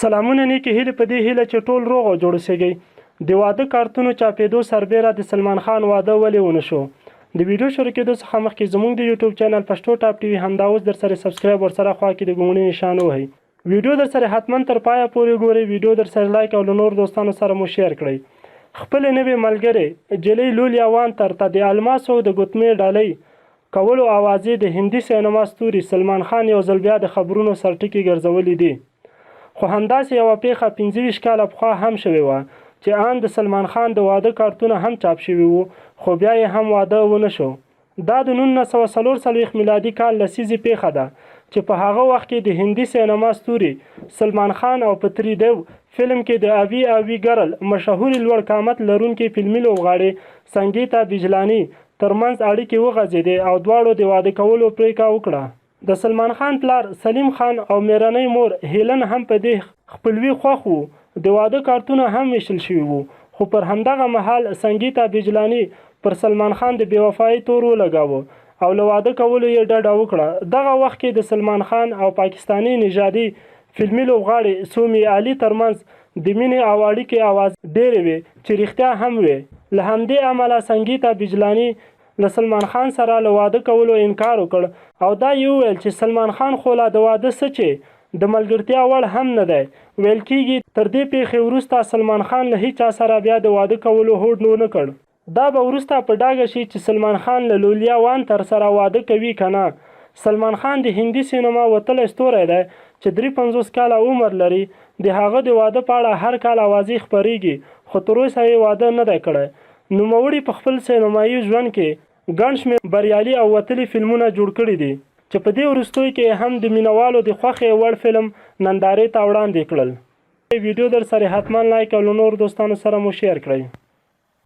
سلامونه نیکې هیلې په دې هیله چې ټول روغ او جوړ اوسئ. د واده کارتونو چاپېدو سربیره د سلمان خان واده ولې ونه شو؟ د ویډیو شروع کېدو څخه مخکې زموږ د یوټیوب چینل پښتو ټاپ ټي وي همدا اوس درسره سبسکرایب ورسره خوا کې د ګونګړي نشان ووهئ. ویډیو درسره حتما تر پایه پورې ګورئ. ویډیو درسره لایک او له نورو دوستانو سره مو شیر کړئ. خپلې نوې ملګرې جلۍ لولیا وانتر ته د الماسو د ګوتمې ډالۍ کولو اوازې د هندي سینما ستوري سلمان خان یو ځل بیا د خبرونو سرټکي ګرځولي دي. خو همداسې یوه پیښه 25 کاله پخوا هم شوې وه چې ان د سلمان خان د واده کارتونه هم چاپ شوي وو، خو بیا یې هم واده ونه شو. دا د 1944 میلادي کال لسیزې پیښه ده چې په هغه وخت کې د هندي سینما ستوري سلمان خان او په تریدیو فلم کې د اوی اوی ګرل مشهوري لوړ قامت لرونکي فلمي لوبغاړي سنګیتا بیجلانی ترمنځ اړیکې وغځېدې او دواړو د واده کولو پریکړه وکړه. د سلمان خان پلار سلیم خان او میرنۍ مور هیلن هم په دې خپلوي خوښ وو. د واده کارتونه هم ویشل شوي وو، خو پر همدغه مهال سنګیتا بیجلانی پر سلمان خان د بېوفایۍ تور ولګاوه او له واده کولو یې ډډه وکړه. دغه وخت کې د سلمان خان او پاکستاني نژادي فلمي لوبغاړي سومي علي ترمنځ د مینې او اړیکې اواز ډېرې وې چې رښتیا هم وې. له همدې امله سنګیتا بیجلانی له سلمان خان سره له واده کولو انکار وکړ او دا یې وویل چې سلمان خان خو لا د واده څه چې د ملګرتیا وړ هم نه دی. ویل کېږي تر دې پیښې وروسته سلمان خان له هیچا سره بیا د واده کولو هوډ ونه کړ. دا به وروسته په ډاګه شي چې سلمان خان له لولیا وانتر سره واده کوي که نه. سلمان خان د هندي سینما وتلی ستوری دی چې 53 کاله عمر لري. د هغه د واده په اړه هر کال اوازې خپریږي، خو تر اوسه یې واده نه دی کړی. نوموړي په خپل سینمایي ژوند کې ګڼ شمېر بریالي او وتلي فلمونه جوړ کړي دي چې په دې وروستیو کې هم د مینوالو د خوښې وړ فلم نندارې ته وړاندې کړل. ویډیو در سره حتما لایک او له نورو دوستانو سره مو شیر کړئ.